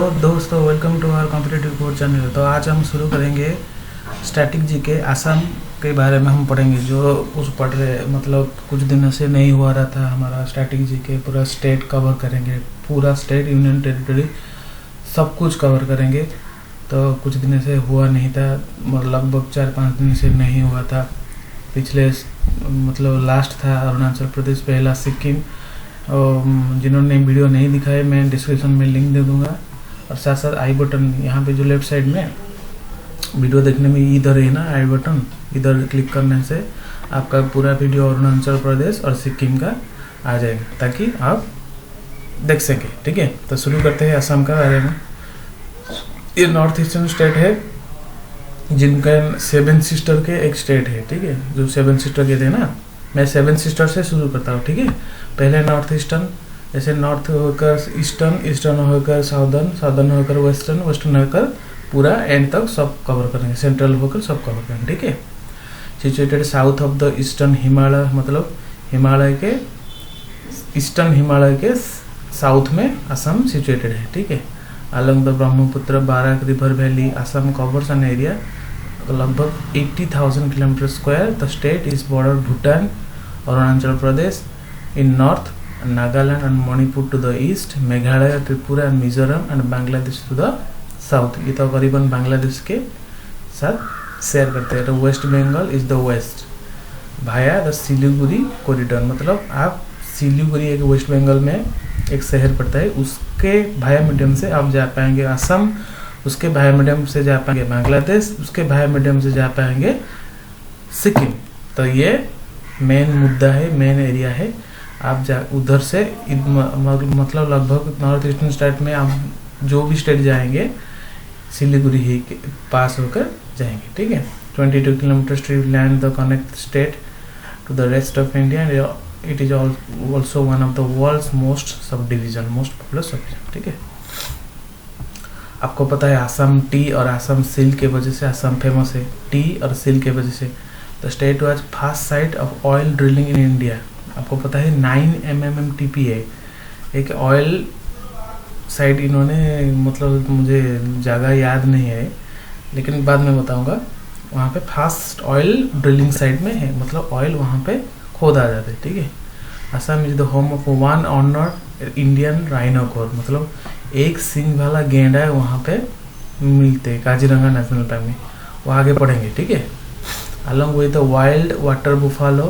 Hello दोस्तों, welcome to our competitive code channel. तो आज हम शुरू करेंगे स्टैटिक जीके असम के बारे में हम पढ़ेंगे। जो उस पढ़ रहे मतलब कुछ दिनों से नहीं हुआ रहा था हमारा स्टैटिक जीके, पूरा स्टेट कवर करेंगे, पूरा स्टेट यूनियन टेरिटरी सब कुछ कवर करेंगे। तो कुछ दिनों से हुआ नहीं था, लगभग 4-5 दिन से नहीं हुआ था। पिछले मतलब लास्ट था अरुणाचल प्रदेश, पहला सिक्किम। जिन्होंने वीडियो नहीं दिखा है मैं डिस्क्रिप्शन में लिंक दे दूंगा, और साथ साथ आई बटन यहाँ पे जो लेफ्ट साइड में वीडियो देखने में इधर है ना आई बटन, इधर क्लिक करने से आपका पूरा वीडियो अरुणाचल प्रदेश और सिक्किम का आ जाएगा ताकि आप देख सकें। ठीक है, तो शुरू करते हैं असम का बारे में। ये नॉर्थ ईस्टर्न स्टेट है जिनका 7 सिस्टर के एक स्टेट है। ठीक है, जो 7 सिस्टर के थे ना, मैं 7 सिस्टर से शुरू करता हूँ। ठीक है, पहले नॉर्थ ईस्टर्न, जैसे नॉर्थ होकर ईस्टर्न, ईस्टर्न होकर साउदर्न, साउदर्न होकर वेस्टर्न, वेस्टर्न होकर पूरा एंड तक सब कवर करेंगे, सेंट्रल होकर सब कवर करेंगे। ठीक है, situated south of the eastern Himalaya, मतलब हिमालय के ईस्टर्न हिमालय के साउथ में असम सिचुएटेड है। ठीक है, along the Brahmaputra Barak river valley Assam covers an area लगभग 80,000 kilometre square. The state is border Bhutan, Arunachal Pradesh in north, Nagaland and Manipur to the east, Meghalaya, Tripura and Mizoram and Bangladesh to the south. ये तो करीबन बांग्लादेश के साथ शेयर करते हैं। तो West Bengal is the west via the Siliguri corridor, मतलब आप सिलीगुड़ी एक वेस्ट बंगाल में एक शहर पड़ता है, उसके भाया मीडियम से आप जा पाएंगे असम, उसके भाया मीडियम से जा पाएंगे बांग्लादेश, उसके भाया मीडियम से जा पाएंगे सिक्किम। तो ये मेन मुद्दा है, मेन एरिया है। आप जा उधर से मतलब लगभग नॉर्थ ईस्टर्न स्टेट में आप जो भी स्टेट जाएंगे सिलीगुड़ी ही के पास होकर जाएंगे। ठीक है, 22 kilometre strip land the connect state to the rest of India. It is also one of the world's most subdivision, most popular subdivision. ठीक है, आपको पता है असम टी और असम सिल्क के वजह से असम फेमस है, टी और सिल्क के वजह से। The state was first sight of oil drilling in India. आपको पता है 9 MMTP है एक ऑयल साइट। इन्होंने मतलब मुझे जगह याद नहीं है लेकिन बाद में बताऊंगा। वहाँ पे फास्ट ऑयल ड्रिलिंग साइट में है, मतलब ऑयल वहाँ पे खोदा जाता है। ठीक है, Assam is the home of one ऑनर इंडियन राइनोकोर, मतलब एक सिंग वाला गेंडा वहाँ पे मिलते हैं काजीरंगा नेशनल पार्क में, वो आगे पढ़ेंगे। ठीक है, along with the wild water buffalo,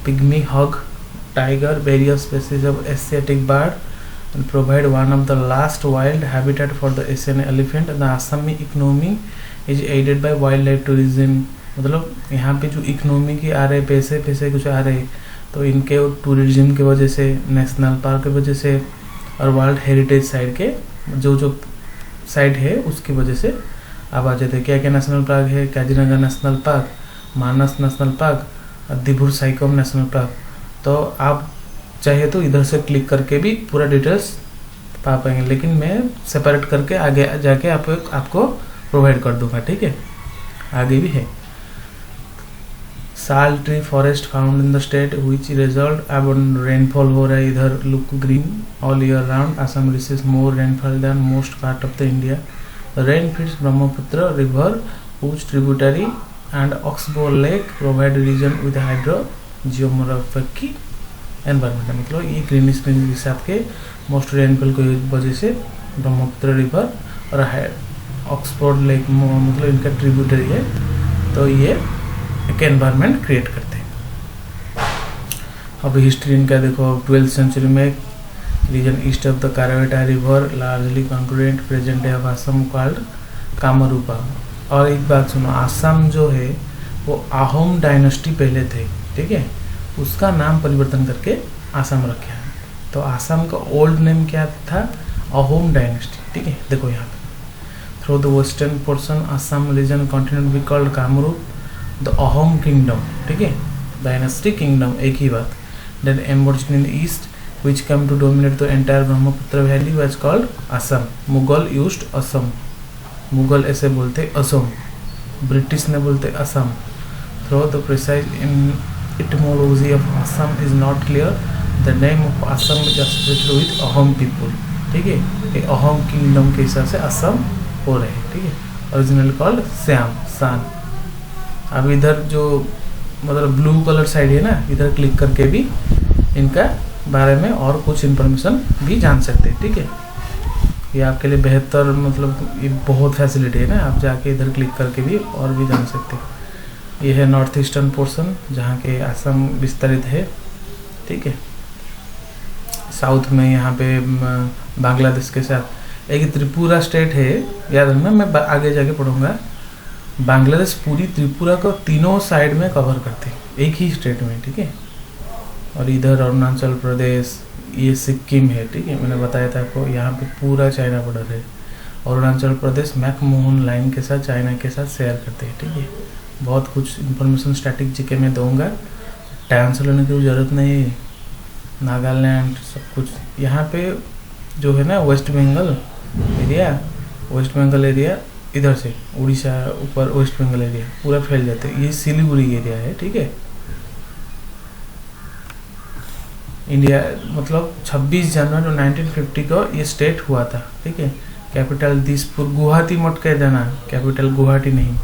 pygmy hog, tiger, various species of Asiatic bird and provide one of the last wild habitat for the Asian elephant. The Assamese economy is aided by wildlife tourism, मतलब यहाँ पे जो economy की आ रहे पैसे कुछ आ रहे, तो इनके टूरिज्म की वजह से, नेशनल पार्क की वजह से और वर्ल्ड हेरिटेज साइट के जो साइट है उसकी वजह से आप आ जाते हैं। क्या क्या नेशनल पार्क है? Kaziranga national park, Manas national park, Dibru Saikhowa national park. तो आप चाहे तो इधर से क्लिक करके भी पूरा डिटेल्स पा पाएंगे, लेकिन मैं सेपरेट करके आगे जाके आपको प्रोवाइड कर दूंगा। ठीक है, आगे भी है। Sal tree forest found in the state which result अब रेनफॉल हो रहा है इधर, look green all year round. Assam receives more rainfall than most part of the India. Rain feeds Brahmaputra river whose tributary and Oxbow Lake provide region with hydro geomorphic environment, मतलब ये greenish green के साथ के most rainfall की वजह से Brahmaputra river और Oxford lake मतलब इनका ट्रिब्यूटरी है, तो ये एक एनवायरनमेंट क्रिएट करते हैं। अब हिस्ट्री इनका देखो, 12th सेंचुरी में region east of the Karatoya river largely congruent present day of Assam called Kamarupa. और एक बात सुनो, असम जो है वो अहोम डायनेस्टी पहले थे। ठीक है, उसका नाम परिवर्तन करके असम रखा है। तो असम का ओल्ड नेम क्या था? अहोम डायनेस्टी। ठीक है, देखो यहाँ पे through the western portion Assam region continue be called Kamrup the Ahom kingdom. ठीक है, डायनेस्टी किंगडम एक ही बात। Then emerged in east which came to dominate the entire Brahmaputra valley was called Assam. Mughal used Assam, Mughal ऐसे बोलते असम, ब्रिटिश ने बोलते Assam. Though the precise etymology of Assam is not clear, the name of Assam is associated with Ahom people. ठीक है, ये Ahom kingdom के हिसाब से असम हो रहे हैं, ठीक है। ओरिजिनल कॉल्ड श्याम सान। अब इधर जो मतलब ब्लू कलर साइड है ना, इधर क्लिक करके भी इनका बारे में और कुछ इन्फॉर्मेशन भी जान सकते हैं, ठीक है। ये आपके लिए बेहतर मतलब ये बहुत फैसिलिटी है ना, आप जाके इधर क्लिक करके भी और भी जान सकते हैं। ये है नॉर्थ ईस्टर्न पोर्शन जहाँ के असम विस्तरित है, ठीक है। साउथ में यहाँ पे बांग्लादेश के साथ एक त्रिपुरा स्टेट है, याद रखना, मैं आगे जाके पढ़ूंगा। बांग्लादेश पूरी त्रिपुरा को तीनों साइड में कवर करते हैं एक ही स्टेट में, ठीक है। और इधर अरुणाचल प्रदेश, ये सिक्किम है, ठीक है। मैंने बताया था आपको, यहाँ पे पूरा चाइना बॉर्डर है। अरुणाचल प्रदेश मैकमोहन लाइन के साथ चाइना के साथ शेयर करते हैं, ठीक है। बहुत कुछ इन्फॉर्मेशन स्टैटिक जीके में दूंगा, टेंशन लेने की जरूरत नहीं है। नागालैंड सब कुछ यहाँ पे जो है ना, वेस्ट बंगाल एरिया इधर से उड़ीसा ऊपर वेस्ट बंगाल एरिया पूरा फैल जाते हैं। ये सिलीगुड़ी एरिया है, ठीक है। इंडिया मतलब 26 जनवरी 1950 को ये स्टेट हुआ था, ठीक है। कैपिटल दिसपुर, गुवाहाटी मत कह देना, कैपिटल गुवाहाटी नहीं।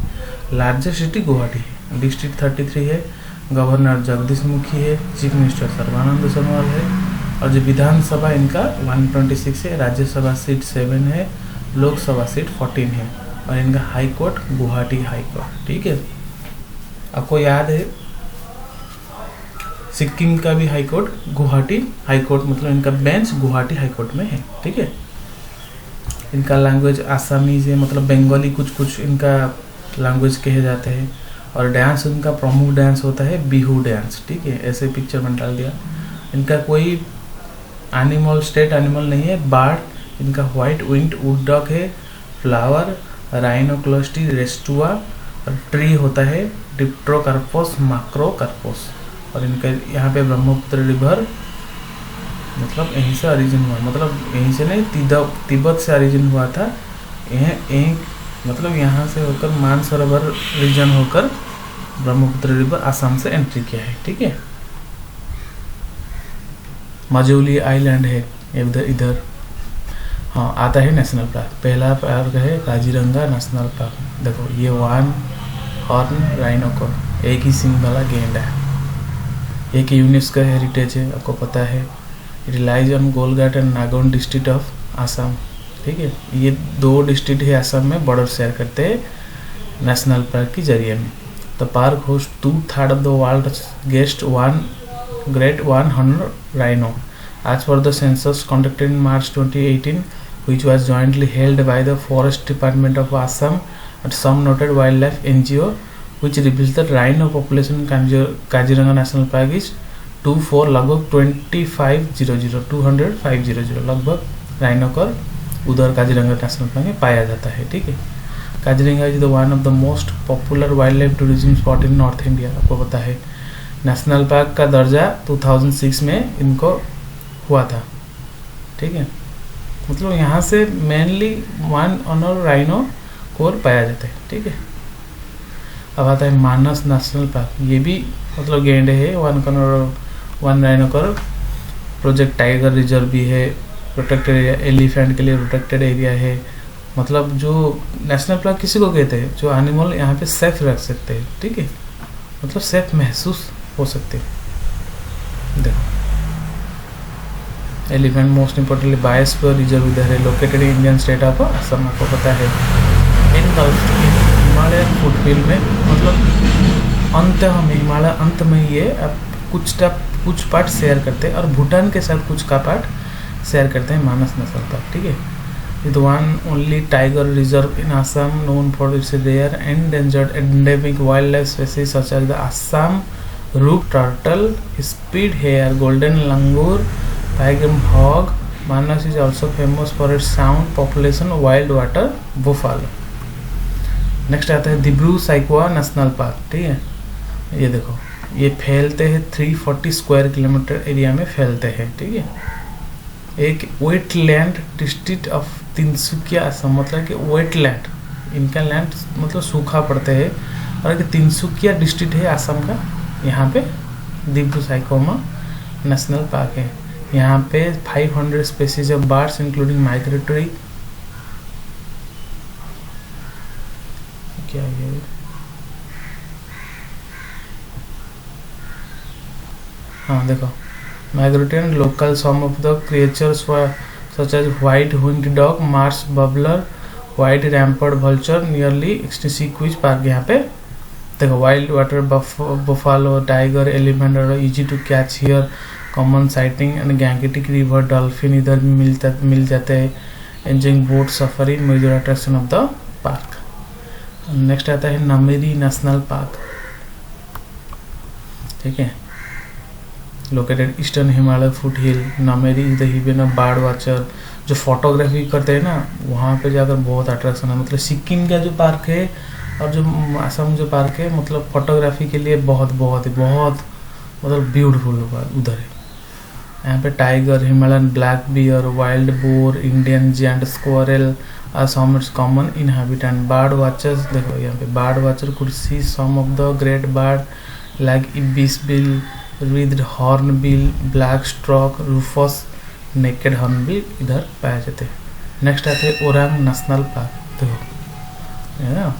लार्जेस्ट सिटी गुवाहाटी है। डिस्ट्रिक्ट 33 है। गवर्नर जगदीश मुखी है। चीफ मिनिस्टर सर्बानंद सोनोवाल है। और जो विधानसभा इनका 126 है। राज्यसभा सीट 7 है। लोकसभा सीट 14 है। और इनका high court Guwahati high court, ठीक है। आपको याद है सिक्किम का भी high court Guwahati high court, मतलब इनका बेंच गुवाहाटी हाई कोर्ट में है, ठीक है। इनका लैंग्वेज आसामीज है, मतलब बंगाली कुछ इनका लैंग्वेज कहे जाते हैं। और डांस इनका प्रमुख डांस होता है बिहू डांस, ठीक है। ऐसे पिक्चर में डाल दिया। इनका कोई एनिमल, स्टेट एनिमल नहीं है। बर्ड इनका व्हाइट विंग्ड वुड डक है। फ्लावर राइनोक्लोस्टी रेस्टुआ। और ट्री होता है डिप्ट्रोकार्पोस माक्रोकार्पोस। और इनका यहाँ पे ब्रह्मपुत्र रिवर मतलब यहीं से ओरिजिन हुआ, मतलब यहीं से नहीं, तिब्बत से ओरिजिन हुआ था। यह मतलब यहाँ से होकर मानसरोवर रीजन होकर ब्रह्मपुत्र रिवर आसाम से एंट्री किया है, ठीक है। मजौली आइलैंड है इधर। हाँ, आता है नेशनल पार्क। पहला पार्क है काजीरंगा नेशनल पार्क। देखो ये वन हॉर्न राइनोकोर, एक ही सिंग वाला गेंडा है। एक यूनेस्को का हेरिटेज है, आपको पता है। It lies on Golaghat and Nagaon district of Assam, ठीक है। ये 2 डिस्ट्रिक्ट है आसाम में, बॉर्डर शेयर करते हैं नेशनल पार्क के जरिए में। The park host 2/3 of the world guest one great 100 rhino as per the census conducted in March 2018, which was jointly held by the Forest Department of Assam and some noted wildlife NGO, which reveals that rhino population in Kaziranga National Park is 24 लगभग 20500 लगभग rhino का उधर Kaziranga national park में पाया जाता है, ठीक है। Kaziranga is the one of the most popular wild life tourism spot in north India, आपको पता है। नेशनल पार्क का दर्जा 2006 में इनको हुआ था, ठीक है। मतलब यहाँ से मेनली वन ऑनर राइनो कोर पाया जाता है, ठीक है। अब आता है मानस नेशनल पार्क। ये भी मतलब गेंडे है, one rhino core. Project tiger reserve भी है। प्रोटेक्टेड एरिया, एलिफेंट के लिए प्रोटेक्टेड एरिया है। मतलब जो नेशनल पार्क किसी को कहते हैं जो एनिमल यहाँ पे सेफ रख सकते हैं, ठीक है। मतलब सेफ महसूस हो सकते हैं। देखो elephant most importantly biosphere reserve इधर है, located Indian state of Assam, आपको पता है। इन हिमालय फुटहिल में, मतलब अंत में हिमालय अंत में ये अब कुछ पार्ट शेयर करते हैं और भूटान के साथ कुछ का पार्ट शेयर करते हैं मानस नेशनल पार्क, ठीक है। It one only tiger reserve in Assam known for its rare endangered endemic wildlife species such as the Assam rook turtle, speed hare, golden langur, tiger hog. Manas is also famous for its sound population wild water buffalo. Next आता है Dibru साइकोआ national park, ठीक है। ये देखो ये फैलते हैं 340 square kilometre area में फैलते हैं, ठीक है। एक wetland district of Tinsukia Assam, मतलब कि वेटलैंड इनका लैंड मतलब सूखा पड़ते हैं। और एक तिनसुकिया डिस्ट्रिक्ट है असम का, यहाँ पे दिब्रू साइकोमा नेशनल पार्क है। यहाँ पे 500 species of birds including migratory, क्या है, हाँ देखो, migratory and local, some of the creatures such as white winged duck, marsh babbler, white rumped vulture nearly extinct park. यहाँ पे देखो wild water buffalo, tiger, elephant और easy to catch here, common sighting and Gangetic river dolphin इधर भी मिल जाते हैं। Enjoying boat safari, major attraction of the park. Next आता है नमेरी नेशनल पार्क, ठीक है, located eastern Himalaya foot hill. Nameri is the haven of bird watcher, जो फोटोग्राफी करते हैं ना वहाँ पे जाकर बहुत अट्रैक्शन है। मतलब सिक्किम का जो पार्क है और जो असम जो पार्क है, मतलब फोटोग्राफी के लिए बहुत मतलब ब्यूटीफुल उधर है। यहाँ पे tiger, Himalayan black bear, wild boar, Indian giant squirrel are some common inhabitant. Bird watchers, देखो यहाँ पे bird watcher could see some of the great bird like ibis bill, wreathed hornbill, black stork, rufous, necked hornbill इधर पाए जाते हैं। Next आते हैं Orang national park, देखो है ना,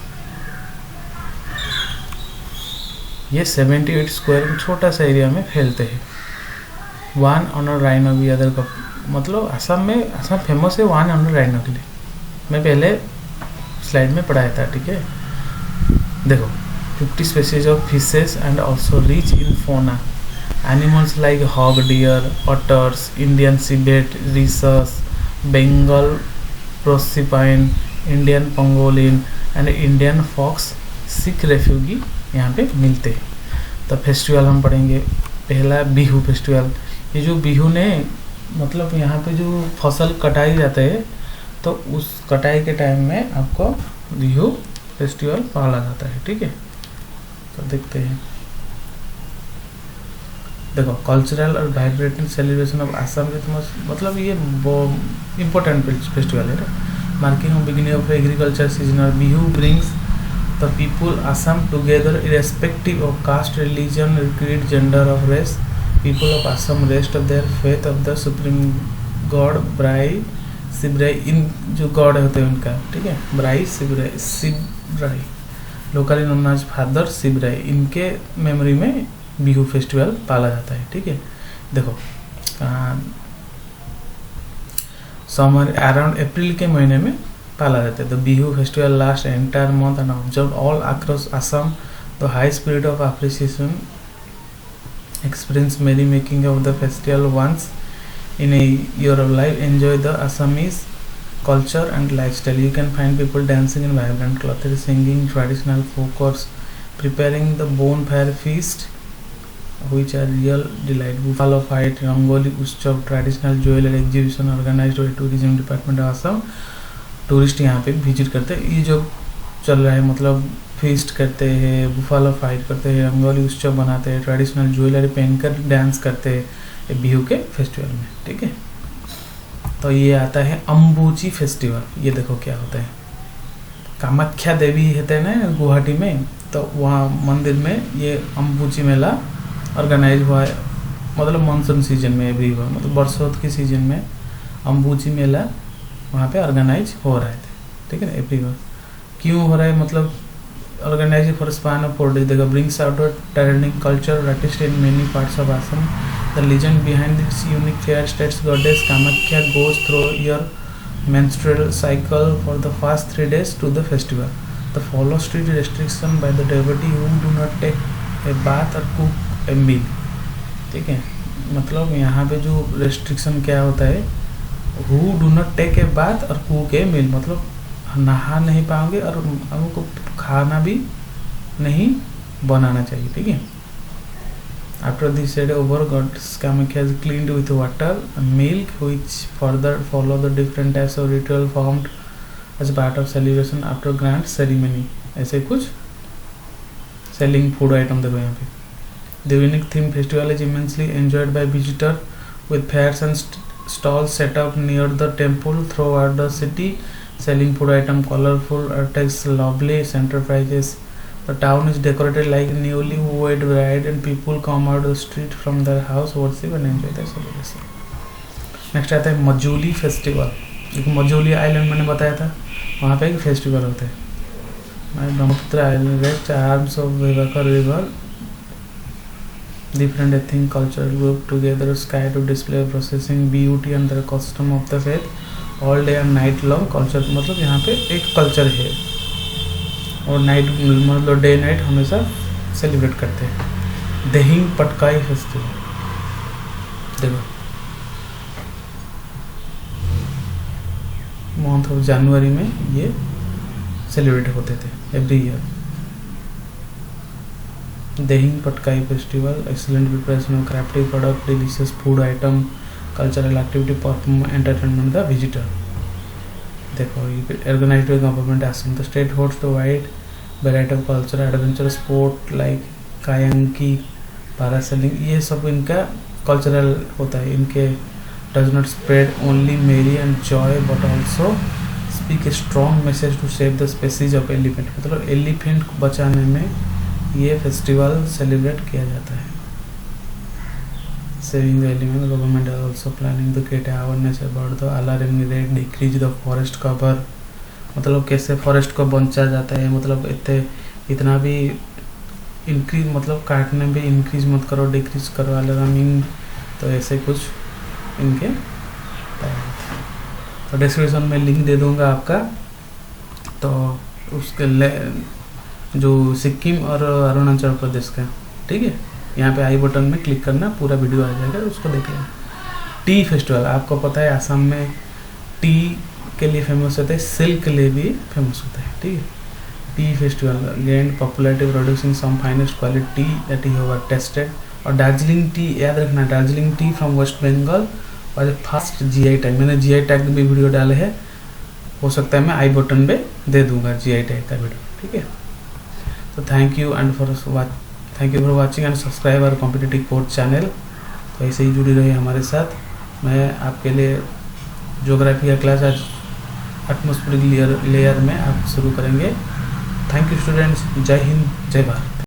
ये 78 स्क्वायर में छोटा सा एरिया में फैलते हैं। वन ऑनर राइनो भी अदर का, मतलब असम फेमस है वन ऑनर राइनो के लिए, मैं पहले स्लाइड में पढ़ाया था, ठीक है। देखो 50 species of fishes and also rich in fauna, animals like hog deer, otters, Indian civet, rhesus, Bengal porcupine, Indian pangolin and Indian fox, Sikh refugee यहाँ पे मिलते हैं। तो फेस्टिवल हम पढ़ेंगे, पहला बिहू फेस्टिवल। ये जो बिहू ने मतलब यहाँ पे जो फसल कटाई जाता है तो उस कटाई के टाइम में आपको बिहू फेस्टिवल पाला जाता है, ठीक है। तो देखते हैं, देखो कल्चरल और vibrant celebration of Assam with, मतलब ये इम्पोर्टेंट फेस्टिवल है, marking of beginning of agriculture season. और Bihu brings the people Assam together irrespective of caste, religion, creed, gender or race. People of Assam rest of their faith of the supreme god Brai Sibrai, इन जो God होते हैं उनका, ठीक है, ब्राई सिबराई locally known as father सिबराई, इनके memory में Bihu festival पाला जाता है, ठीक है। देखो समर अराउंड अप्रैल के महीने में पाला जाता है। The Bihu festival last entire month and observe all across Assam. The high spirit of appreciation experience merry making of the festival once in a year of life, enjoy the Assamese culture and lifestyle. You can find people dancing in vibrant clothes, singing traditional folk chords, preparing the bonfire feast, which are real delight. Buffalo fight, Rangoli Utsav, traditional jewelry exhibition organized by tourism department of Assam. Tourist यहाँ पे visit करते हैं। ये जो चल रहा है मतलब फीस्ट करते हैं, बुफालो फाइट करते हैं, रंगोली उत्सव बनाते हैं, ट्रेडिशनल ज्वेलरी पहनकर डांस करते हैं बिहू के फेस्टिवल में, ठीक है। तो ये आता है अम्बुची फेस्टिवल। ये देखो क्या होता है, कामाख्या देवी होते हैं ना गुवाहाटी में, तो वहाँ मंदिर में ये अम्बुची मेला ऑर्गेनाइज हुआ है, मतलब मानसून सीजन में एवरी हुआ, मतलब बरसात के सीजन में अम्बुची मेला वहाँ पे ऑर्गेनाइज हो रहे थे, ठीक है ना, एवरी बार। क्यों हो रहा है, मतलब organise for span of 4 days, देखो ब्रिंग्स आउट ट्रेडिशनल कल्चर और artist in many parts of Assam. The legend behind this unique fair states goddess Kamakhya goes through your menstrual cycle for the first 3 days to the festival. The follow strict restriction by the devotee who do not take a bath or cook a meal. ठीक है, मतलब यहाँ पे जो restriction क्या होता है, who do not take a bath और cook a meal, मतलब नहा नहीं पाओगे और हमको खाना भी नहीं बनाना चाहिए, ठीक है। After this said over, Goddess Kamakhya is cleaned with water and milk, which further follow the different types of ritual formed as part of celebration after grand ceremony. ऐसे कुछ selling food item देखो यहाँ पे. The unique theme festival is immensely enjoyed by visitor with fairs and stalls set up near the temple throughout the city, selling food item, colorful artworks, lovely enterprises. The town is decorated like newly wed bride and people come out the street from their house, worship and enjoy the celebration. Next आता है Majuli festival. एक Majuli island मैंने बताया था, वहाँ पे एक festival होता है। Brahmaputra island rest arms of विवाकर river, different ethnic culture group together sky to display processing beauty and the custom of the faith all day and night long culture। मतलब यहाँ पे एक कल्चर है और नाइट मतलब डे नाइट हमेशा celebrate करते हैं। दहिंग पटकाई फेस्टिवल, देखो मंथ ऑफ जनवरी में ये सेलिब्रेट होते थे every year. Dehing Patkai festival, excellent preparation of crafty product, delicious food item, cultural activity, perform entertainment the visitor. देखो organised by government Assam. The state hosts the wide variety of culture adventure sport like kayaking, parasailing, ये सब इनका cultural होता है। इनके does not spread only merry and joy but also speak A strong message to save the species of elephant. मतलब elephant को बचाने में ये फेस्टिवल सेलिब्रेट किया जाता है। Saving the element, government are also planning to create awareness about the alarming rate decrease the forest cover. मतलब कैसे फॉरेस्ट को बचा जाता है, मतलब इतना भी इंक्रीज, मतलब काटने भी इंक्रीज मत करो, डिक्रीज करो अलार्मिंग, तो ऐसे कुछ इनके। तो डिस्क्रिप्शन में लिंक दे दूंगा आपका, तो उसके जो सिक्किम और अरुणाचल प्रदेश का, ठीक है, यहाँ पे आई बटन में क्लिक करना, पूरा वीडियो आ जाएगा, उसको देख लेना। टी फेस्टिवल, आपको पता है आसाम में टी के लिए फेमस होता है, सिल्क के लिए भी फेमस होता है, ठीक है। Tea festival gained popularity producing some finest quality that you have tasted. और दार्जिलिंग टी याद रखना, Darjeeling tea from West Bengal और फर्स्ट जीआई टैग, मैंने जीआई टैग भी वीडियो डाले हैं, हो सकता है मैं आई बटन पे दे दूंगा जीआई टैग का वीडियो, ठीक है। तो thank you for watching and subscribe our competitive course channel. तो ऐसे ही जुड़ी रही हमारे साथ। मैं आपके लिए ज्योग्राफी का क्लास आज एटमॉस्फेरिक लेयर में आप शुरू करेंगे। थैंक यू स्टूडेंट्स, जय हिंद, जय भारत।